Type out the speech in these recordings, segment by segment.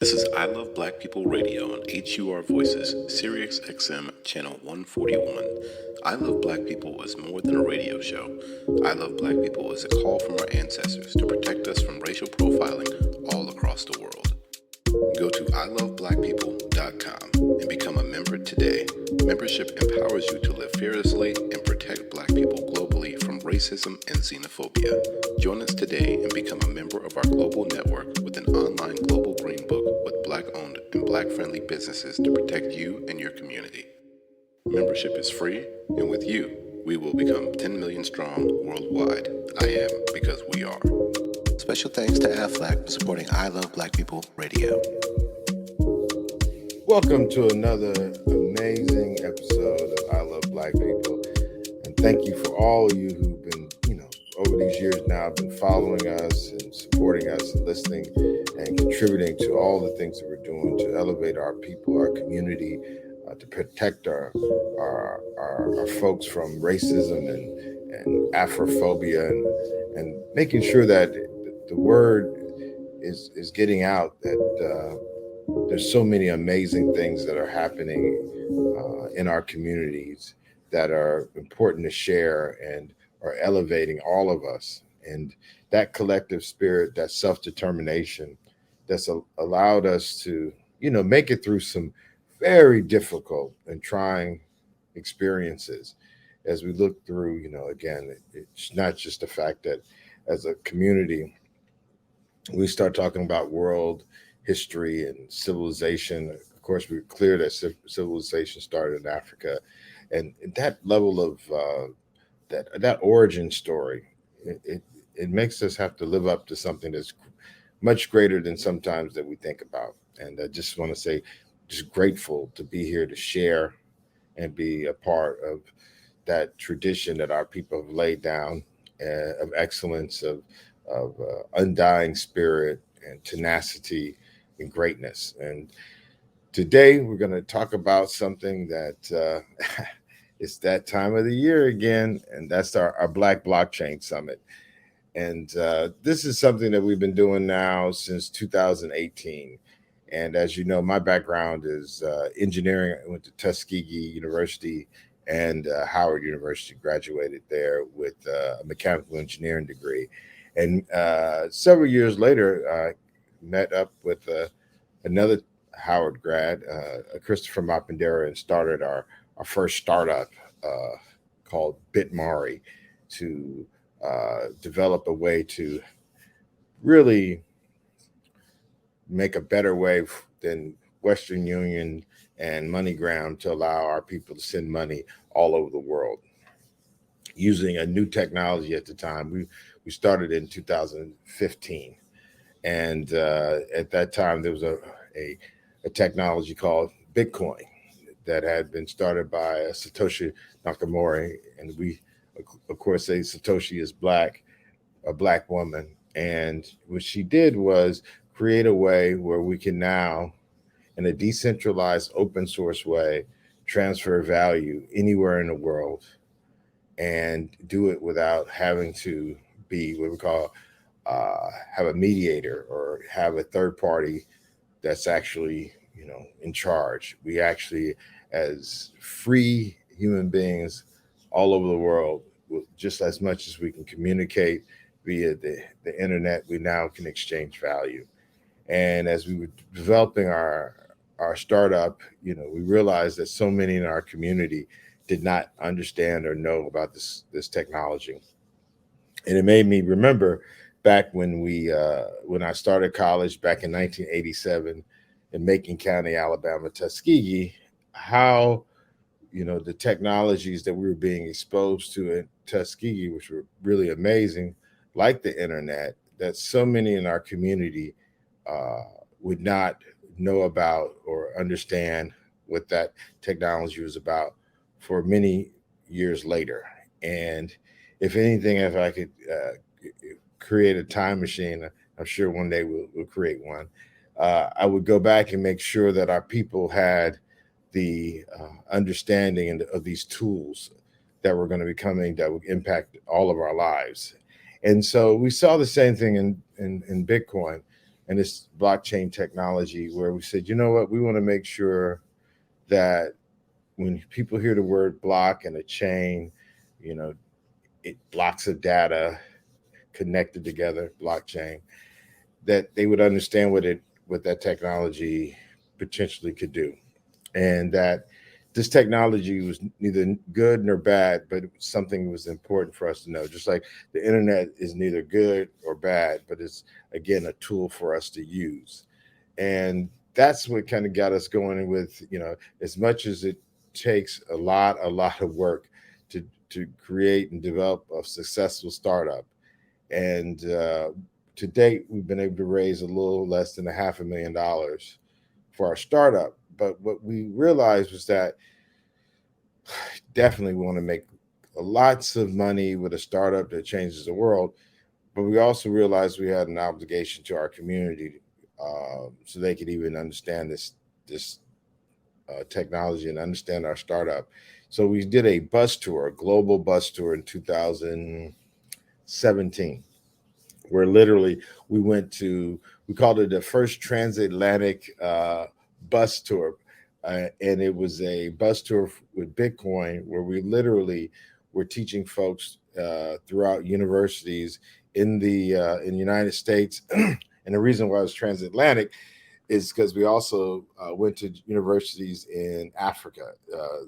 This is I Love Black People Radio on HUR Voices, Sirius XM Channel 141. I Love Black People is more than a radio show. I Love Black People is a call from our ancestors to protect us from racial profiling all across the world. Go to iloveblackpeople.com and become a member today. Membership empowers you to live fearlessly and protect Black people globally from racism and xenophobia. Join us today and become a member of our global network with an online global green book with Black-owned and Black-friendly businesses to protect you and your community. Membership is free, and with you, we will become 10 million strong worldwide. I am because we are. Special thanks to Aflac for supporting I Love Black People Radio. Welcome to another amazing episode of I Love Black People. And thank you for all of you who've been, over these years now, been following us and supporting us and listening and contributing to all the things that we're doing to elevate our people, our community, to protect our folks from racism and Afrophobia and making sure that the word is getting out that there's so many amazing things that are happening in our communities that are important to share and are elevating all of us. And that collective spirit, that self-determination that's allowed us to, make it through some very difficult and trying experiences as we look through, again, it's not just the fact that as a community, we start talking about world history and civilization. Of course, we're clear that civilization started in Africa, and that level of that origin story, it makes us have to live up to something that's much greater than sometimes that we think about. And I just want to say, just grateful to be here to share and be a part of that tradition that our people have laid down of excellence, of undying spirit and tenacity and greatness. And today we're going to talk about something that it's that time of the year again, and that's our Black Blockchain Summit. And this is something that we've been doing now since 2018. And as you know, my background is engineering. I went to Tuskegee University and Howard University, graduated there with a mechanical engineering degree. And several years later, I met up with another Howard grad, Christopher Mapendera, and started our first startup called BitMari to develop a way to really make a better way than Western Union and MoneyGram to allow our people to send money all over the world using a new technology at the time. We started in 2015. And at that time, there was a technology called Bitcoin that had been started by Satoshi Nakamoto. And we, of course, say Satoshi is black, a black woman. And what she did was create a way where we can now, in a decentralized, open source way, transfer value anywhere in the world and do it without having to be what we call have a mediator or have a third party that's actually, in charge. We actually, as free human beings all over the world, just as much as we can communicate via the internet, we now can exchange value. And as we were developing our startup, we realized that so many in our community did not understand or know about this technology. And it made me remember back when when I started college back in 1987 in Macon County, Alabama, Tuskegee, how the technologies that we were being exposed to in Tuskegee, which were really amazing, like the internet, that so many in our community would not know about or understand what that technology was about for many years later. And if anything, if I could create a time machine, I'm sure one day we'll create one. I would go back and make sure that our people had the understanding of these tools that were going to be coming that would impact all of our lives. And so we saw the same thing in Bitcoin. and this blockchain technology, where we said, you know what, we want to make sure that when people hear the word block and a chain, you know, it blocks of data connected together, blockchain, that they would understand what that technology potentially could do, and that this technology was neither good nor bad, but something that was important for us to know. Just like the internet is neither good or bad, but it's again a tool for us to use, and that's what kind of got us going with, as much as it takes a lot of work to create and develop a successful startup. And to date, we've been able to raise a little less than $500,000 for our startup. But what we realized was that definitely we want to make lots of money with a startup that changes the world. But we also realized we had an obligation to our community, so they could even understand this technology and understand our startup. So we did a bus tour, a global bus tour in 2017, where literally we called it the first transatlantic bus tour. And it was a bus tour with Bitcoin, where we literally were teaching folks throughout universities in the United States. And the reason why it was transatlantic is because we also went to universities in Africa,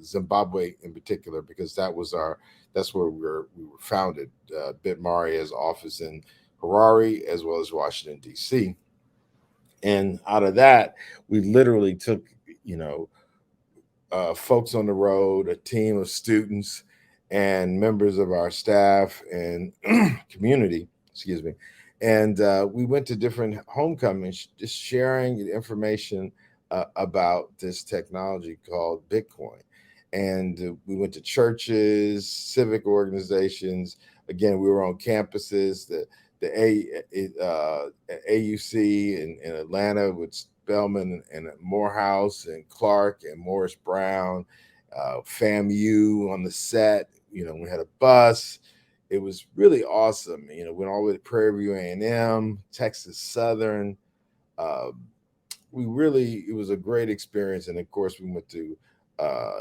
Zimbabwe in particular, because that's where we were founded. BitMari has office in Harare as well as Washington D.C. And out of that, we literally took, folks on the road, a team of students and members of our staff and community, excuse me. And we went to different homecomings, just sharing the information about this technology called Bitcoin. And we went to churches, civic organizations. Again, we were on campuses. AUC in Atlanta with Spelman and Morehouse and Clark and Morris Brown, FAMU on the set. We had a bus. It was really awesome. Went all the way to Prairie View A&M, Texas Southern. It was a great experience. And of course, we went to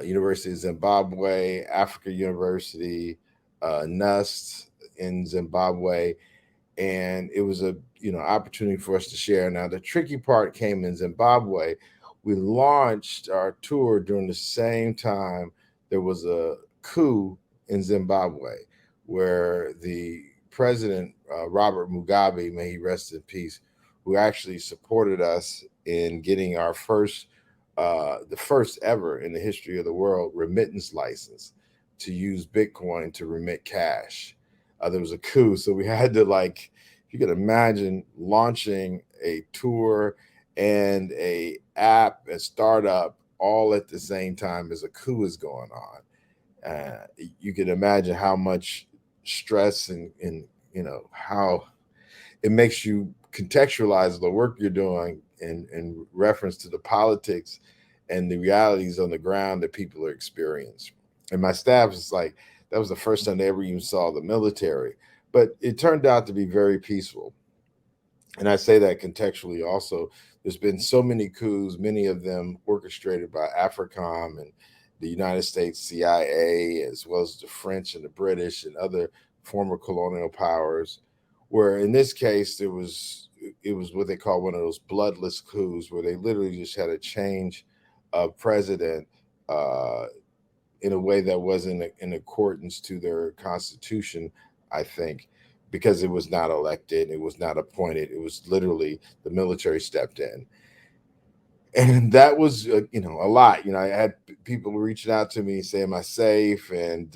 University of Zimbabwe, Africa University, NUST in Zimbabwe. And it was a opportunity for us to share. Now, the tricky part came in Zimbabwe. We launched our tour during the same time there was a coup in Zimbabwe, where the president, Robert Mugabe, may he rest in peace, who actually supported us in getting our the first ever in the history of the world remittance license to use Bitcoin to remit cash. There was a coup, so we had to, if you could imagine, launching a tour and a app, a startup, all at the same time as a coup is going on. You can imagine how much stress and how it makes you contextualize the work you're doing in reference to the politics and the realities on the ground that people are experiencing. And my staff is like, that was the first time they ever even saw the military. But it turned out to be very peaceful. And I say that contextually also. There's been so many coups, many of them orchestrated by AFRICOM and the United States CIA, as well as the French and the British and other former colonial powers, where in this case, it was what they call one of those bloodless coups, where they literally just had a change of president in a way that wasn't in accordance to their constitution, I think, because it was not elected, it was not appointed. It was literally the military stepped in. And that was, a lot. I had people reaching out to me saying, "Am I safe?" And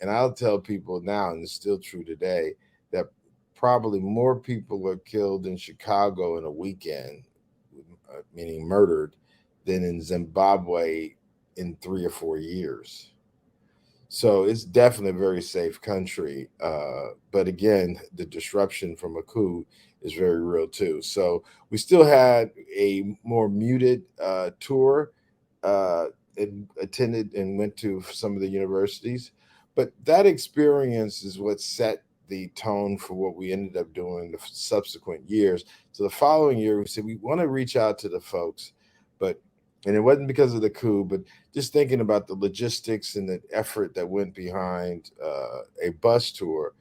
I'll tell people now, and it's still true today, that probably more people are killed in Chicago in a weekend, meaning murdered, than in Zimbabwe in 3 or 4 years. So it's definitely a very safe country. But again, the disruption from a coup is very real too. So we still had a more muted tour, and attended and went to some of the universities. But that experience is what set the tone for what we ended up doing the subsequent years. So the following year, we said we want to reach out to the folks, but and it wasn't because of the coup, but just thinking about the logistics and the effort that went behind a bus tour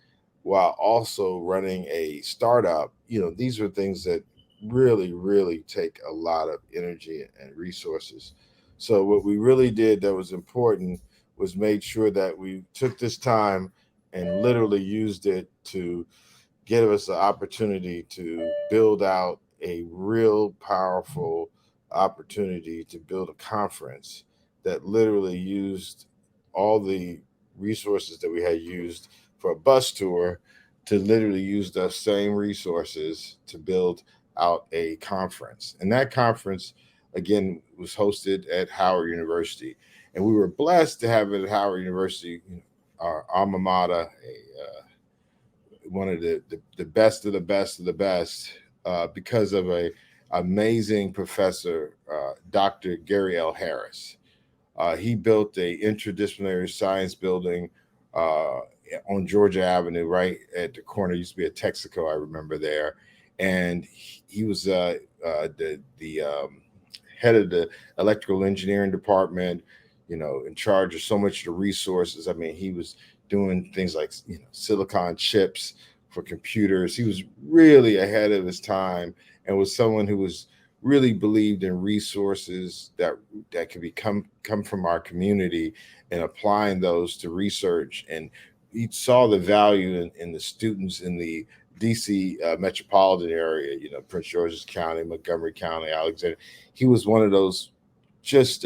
while also running a startup. These are things that really, really take a lot of energy and resources. So what we really did that was important was made sure that we took this time and literally used it to give us the opportunity to build out a real powerful opportunity to build a conference that literally used all the resources that we had used for a bus tour to literally use those same resources to build out a conference. And that conference, again, was hosted at Howard University. And we were blessed to have it at Howard University, our alma mater, one of the best of the best of the best, because of a amazing professor, Dr. Gary L. Harris. He built a interdisciplinary science building on Georgia Avenue, right at the corner. Used to be a Texaco, I remember there, and he was the head of the electrical engineering department. In charge of so much of the resources. I mean, he was doing things like silicon chips for computers. He was really ahead of his time and was someone who was really believed in resources that could come from our community and applying those to research. And he saw the value in the students in the DC metropolitan area, Prince George's County, Montgomery County, Alexander. He was one of those just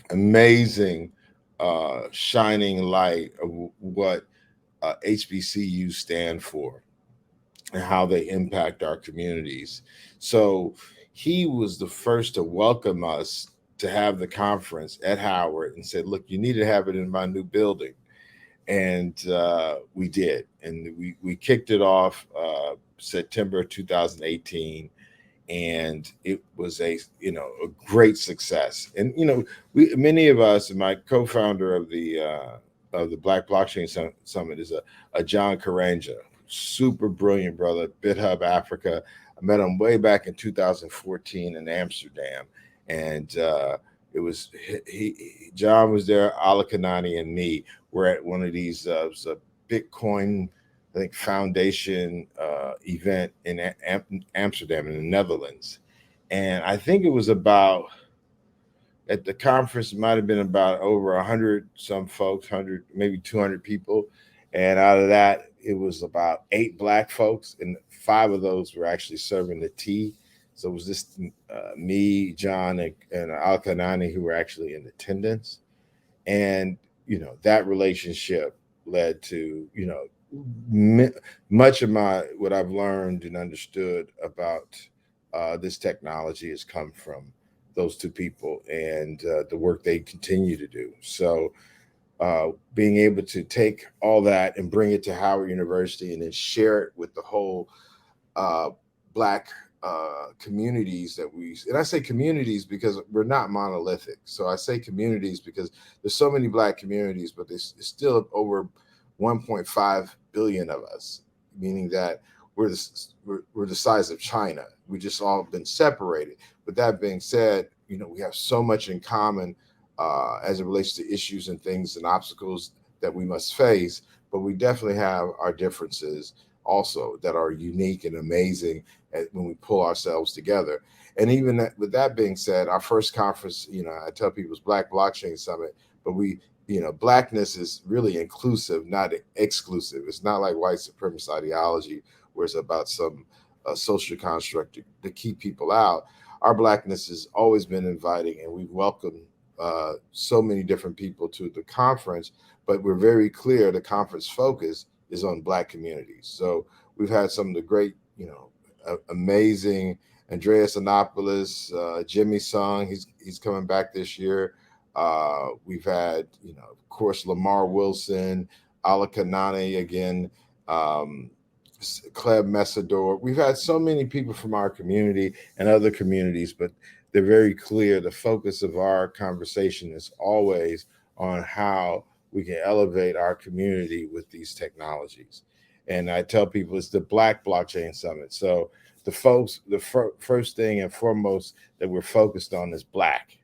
amazing shining light of what HBCUs stand for and how they impact our communities. So he was the first to welcome us to have the conference at Howard and said, look, you need to have it in my new building. And we did. And we kicked it off September 2018. And it was a great success. And many of us, and my co-founder of the Black Blockchain Summit is a John Karanja, super brilliant brother, BitHub Africa. I met him way back in 2014 in Amsterdam, and it was John was there, Ala Kanani, and me were at one of these Bitcoin, I think, foundation event in Amsterdam in the Netherlands. And I think it was about, at the conference, it might have been about over 100 some folks, 100, maybe 200 people. And out of that, it was about 8 Black folks, and 5 of those were actually serving the tea. So it was just me, John, and Al Kanani who were actually in attendance. And, that relationship led to, much of what I've learned and understood about this technology has come from those 2 people and the work they continue to do. So being able to take all that and bring it to Howard University and then share it with the whole Black communities and I say communities because we're not monolithic. So I say communities because there's so many Black communities, but there's still over 1.5 billion of us, meaning that we're the size of China. We just all been separated. But that being said, we have so much in common as it relates to issues and things and obstacles that we must face. But we definitely have our differences also that are unique and amazing when we pull ourselves together. And even with that being said, our first conference, I tell people, is Black Blockchain Summit, but Blackness is really inclusive, not exclusive. It's not like white supremacist ideology where it's about some social construct to keep people out. Our Blackness has always been inviting, and we've welcomed so many different people to the conference, but we're very clear the conference focus is on Black communities. So we've had some of the great, amazing Andreas Anopoulos, Jimmy Sung, he's coming back this year. We've had, of course, Lamar Wilson, Ala Kanani again, Cleb Messador. We've had so many people from our community and other communities, but they're very clear. The focus of our conversation is always on how we can elevate our community with these technologies. And I tell people it's the Black Blockchain Summit. So the first thing and foremost that we're focused on is Black.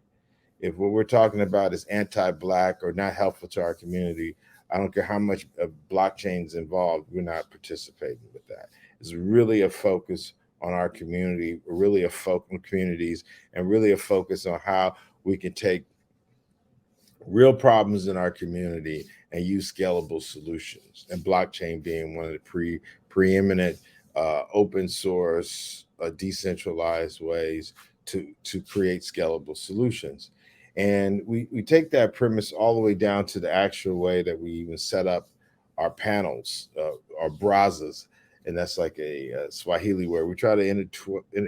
If what we're talking about is anti-Black or not helpful to our community, I don't care how much blockchain's involved, we're not participating with that. It's really a focus on our community, really a focus on communities, and really a focus on how we can take real problems in our community and use scalable solutions. And blockchain being one of the preeminent open source, decentralized ways to create scalable solutions. And we take that premise all the way down to the actual way that we even set up our panels, our brazas. And that's like a Swahili word. We try to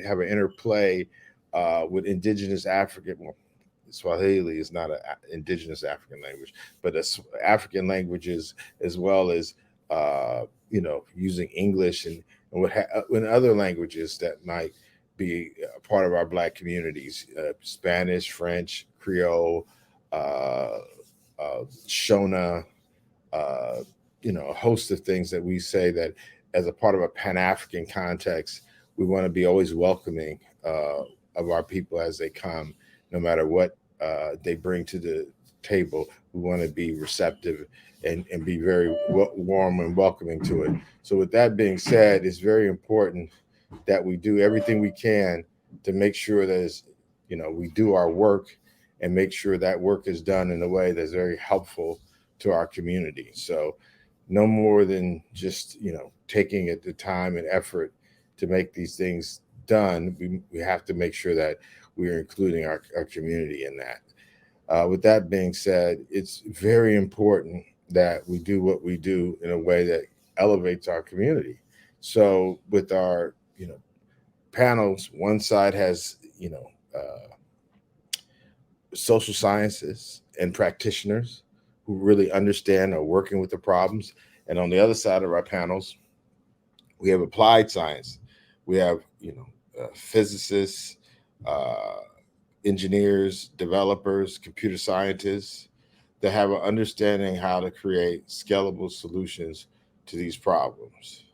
have an interplay with indigenous African. Well, Swahili is not an indigenous African language, but African languages as well as using English and in other languages that might be a part of our Black communities: Spanish, French, Creole, Shona. A host of things that we say that as a part of a Pan-African context, we want to be always welcoming of our people as they come, no matter what they bring to the table. We want to be receptive and be very warm and welcoming to it. So with that being said, it's very important that we do everything we can to make sure that we do our work and make sure that work is done in a way that's very helpful to our community. So no more than just taking the time and effort to make these things done. We have to make sure that we're including our community in that. With that being said, it's very important that we do what we do in a way that elevates our community. So with our panels, one side has social sciences and practitioners who really understand or working with the problems. And on the other side of our panels, we have applied science. We have, physicists, engineers, developers, computer scientists that have an understanding how to create scalable solutions to these problems.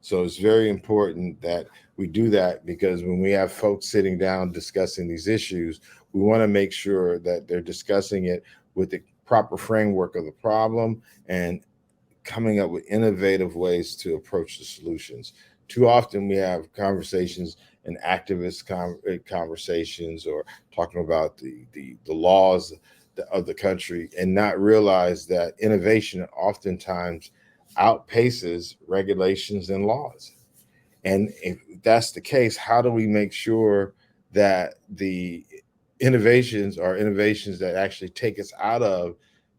So it's very important that we do that, because when we have folks sitting down discussing these issues, we want to make sure that they're discussing it with the proper framework of the problem and coming up with innovative ways to approach the solutions. Too often we have conversations and activist conversations or talking about the laws of the country and not realize that innovation oftentimes outpaces regulations and laws. And if that's the case, how do we make sure that the innovations are innovations that actually take us out of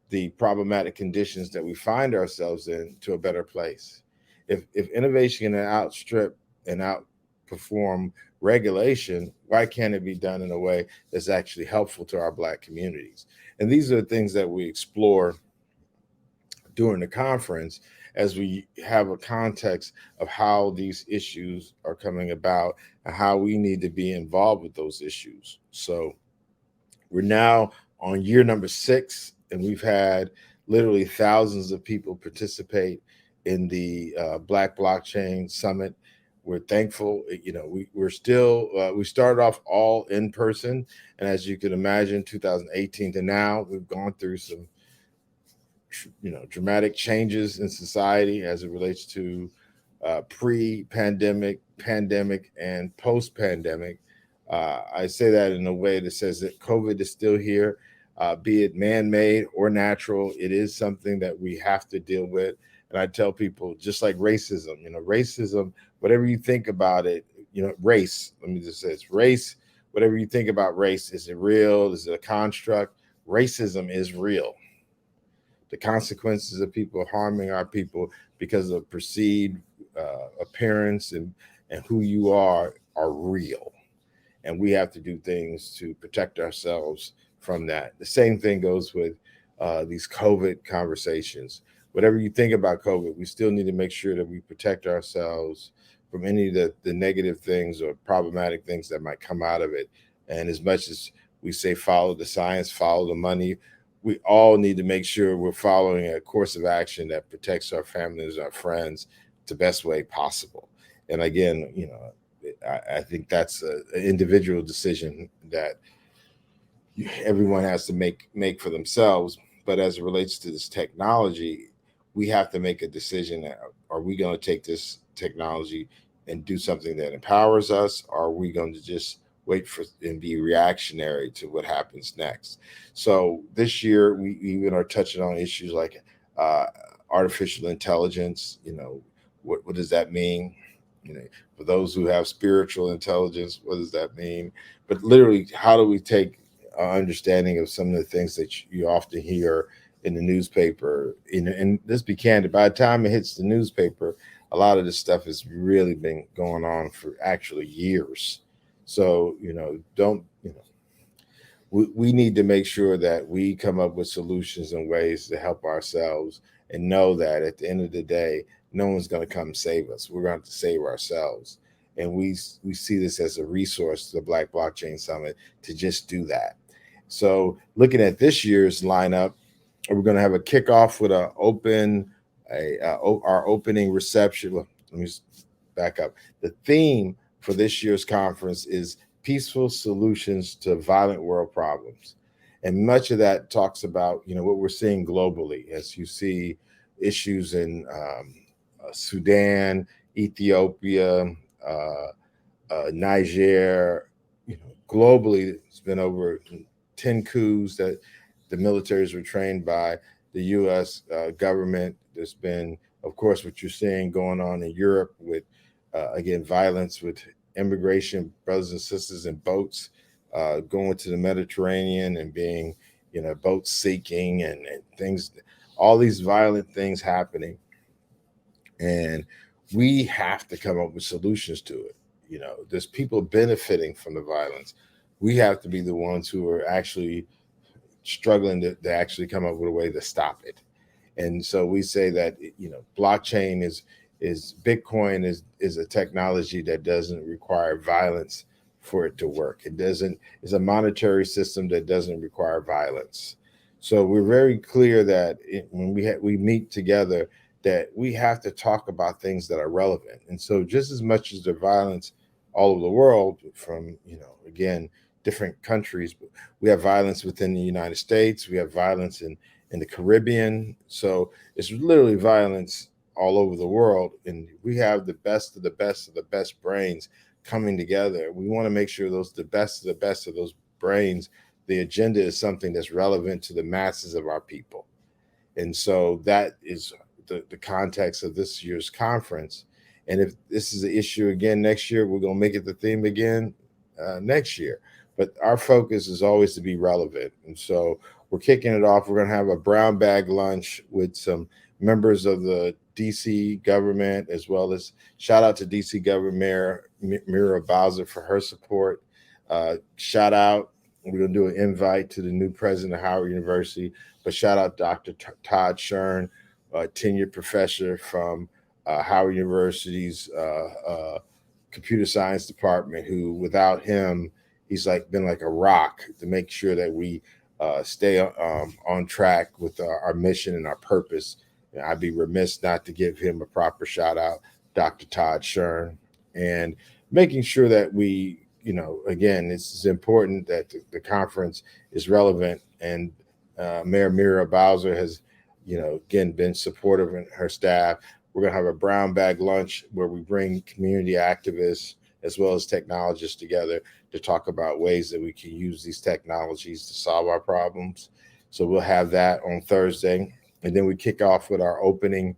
the problematic conditions that we find ourselves in to a better place? If innovation can outstrip and outperform regulation, why can't it be done in a way that's actually helpful to our Black communities? And these are the things that we explore during the conference as we have a context of how these issues are coming about and how we need to be involved with those issues. So we're now on year number 6, and we've had literally thousands of people participate in the Black Blockchain Summit. We're thankful. We're still, we started off all in person. And as you can imagine, 2018 to now, we've gone through some dramatic changes in society as it relates to pre-pandemic, pandemic, and post-pandemic. I say that in a way that says that COVID is still here, be it man-made or natural. It is something that we have to deal with. And I tell people, just like racism, racism, whatever you think about it, race, let me just say it's race. Whatever you think about race, is it real? Is it a construct? Racism is real. The consequences of people harming our people because of perceived appearance and who you are real. And we have to do things to protect ourselves from that. The same thing goes with these COVID conversations. Whatever you think about COVID, we still need to make sure that we protect ourselves from any of the negative things or problematic things that might come out of it. And as much as we say follow the science, follow the money, we all need to make sure we're following a course of action that protects our families, our friends, the best way possible. And again, I think that's an individual decision that everyone has to make for themselves. But as it relates to this technology, we have to make a decision. Are we going to take this technology and do something that empowers us? Or are we going to just wait for and be reactionary to what happens next? So this year, we even are touching on issues like uh, artificial intelligence. What does that mean? For those who have spiritual intelligence, what does that mean? But literally, how do we take understanding of some of the things that you often hear in the newspaper? And let's be candid, by the time it hits the newspaper, a lot of this stuff has really been going on for actually years. So, don't, we need to make sure that we come up with solutions and ways to help ourselves and know that at the end of the day, no one's going to come save us. We're going to have to save ourselves. And we see this as a resource to the Black Blockchain Summit to just do that. So looking at this year's lineup, we're going to have a kickoff with our opening reception. Well, let me back up. The theme for this year's conference is peaceful solutions to violent world problems. And much of that talks about, what we're seeing globally as you see issues in Sudan, Ethiopia, Niger. Globally, it's been over 10 coups that the militaries were trained by the U.S. Government. There's been, of course, what you're seeing going on in Europe with, again, violence with immigration, brothers and sisters in boats going to the Mediterranean and being, boat seeking and things, all these violent things happening. And we have to come up with solutions to it. There's people benefiting from the violence. We have to be the ones who are actually struggling to actually come up with a way to stop it. And so we say that, blockchain is Bitcoin is a technology that doesn't require violence for it to work. It's a monetary system that doesn't require violence. So we're very clear that when we meet together, that we have to talk about things that are relevant. And so just as much as the violence all over the world from, again, different countries, we have violence within the United States, we have violence in the Caribbean. So it's literally violence all over the world. And we have the best of the best of the best brains coming together. We want to make sure the best of the best of those brains, the agenda is something that's relevant to the masses of our people. And so that is the context of this year's conference. And if this is an issue again next year, we're going to make it the theme again next year. But our focus is always to be relevant. And so we're kicking it off. We're going to have a brown bag lunch with some members of the DC government, as well as shout out to DC Governor Mayor Muriel Bowser for her support. Shout out. We're going to do an invite to the new president of Howard University, but shout out Dr. Todd Shern, tenured professor from Howard University's computer science department, who without him, he's been like a rock to make sure that we stay on track with our mission and our purpose. And I'd be remiss not to give him a proper shout out, Dr. Todd Shern, and making sure that we, again, it's important that the conference is relevant. And Mayor Muriel Bowser has, again, been supportive in her staff. We're going to have a brown bag lunch where we bring community activists as well as technologists together to talk about ways that we can use these technologies to solve our problems. So we'll have that on Thursday. And then we kick off with our opening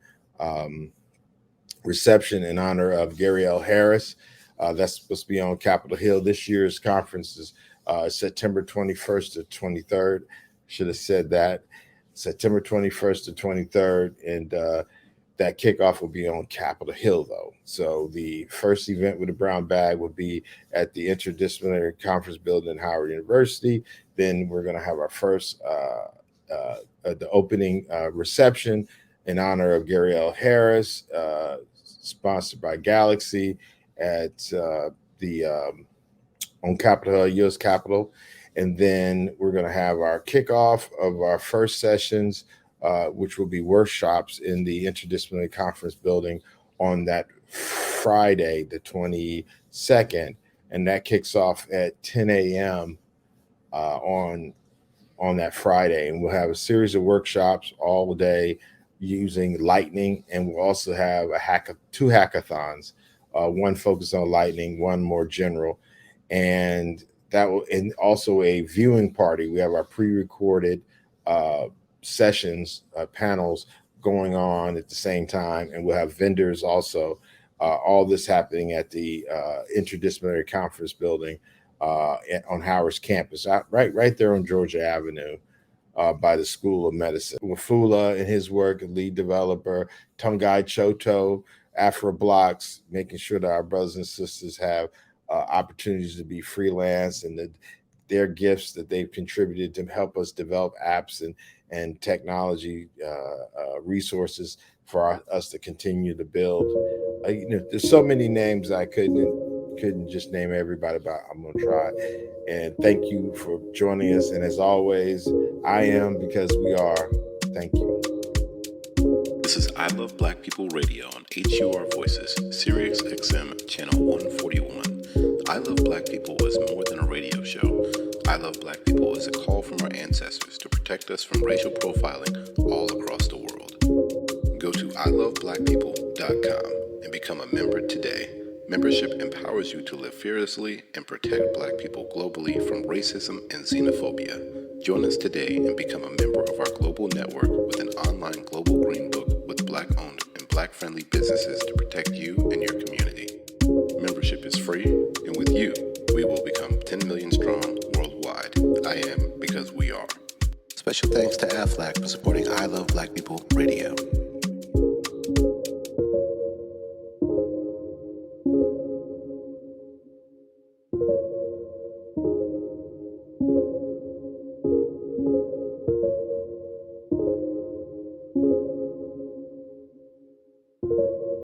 reception in honor of Gary L. Harris. That's supposed to be on Capitol Hill. This year's conference is September 21st to 23rd. Should have said that. September 21st to 23rd. And that kickoff will be on Capitol Hill, though. So the first event with the brown bag will be at the Interdisciplinary Conference Building in Howard University. Then we're going to have our first the opening reception in honor of Gary L. Harris, sponsored by Galaxy at on Capitol Hill, U.S. Capitol. And then we're going to have our kickoff of our first sessions, which will be workshops in the Interdisciplinary Conference building on that Friday, the 22nd. And that kicks off at 10 a.m. On that Friday. And we'll have a series of workshops all day using Lightning. And we'll also have two hackathons, one focused on Lightning, one more general. And also a viewing party. We have our pre-recorded sessions, panels going on at the same time, and we'll have vendors also. All this happening at the Interdisciplinary Conference building on Howard's campus, right there on Georgia Avenue, by the School of Medicine. Wafula and his work, lead developer, Tongai Choto, AfroBlocks, making sure that our brothers and sisters have opportunities to be freelance, and their gifts that they've contributed to help us develop apps and technology resources for us to continue to build. There's so many names I couldn't just name everybody, but I'm going to try. And thank you for joining us. And as always, I am because we are. Thank you. This is I Love Black People Radio on HUR Voices, Sirius XM, channel 141. I Love Black People is more than a radio show. I Love Black People is a call from our ancestors to protect us from racial profiling all across the world. Go to iloveblackpeople.com and become a member today. Membership empowers you to live fearlessly and protect Black people globally from racism and xenophobia. Join us today and become a member of our global network with an online global green book with Black-owned and Black-friendly businesses to protect you and your community. Membership is free, and with you, we will become 10 million strong worldwide. I am because we are. Special thanks to AFLAC for supporting I Love Black People Radio.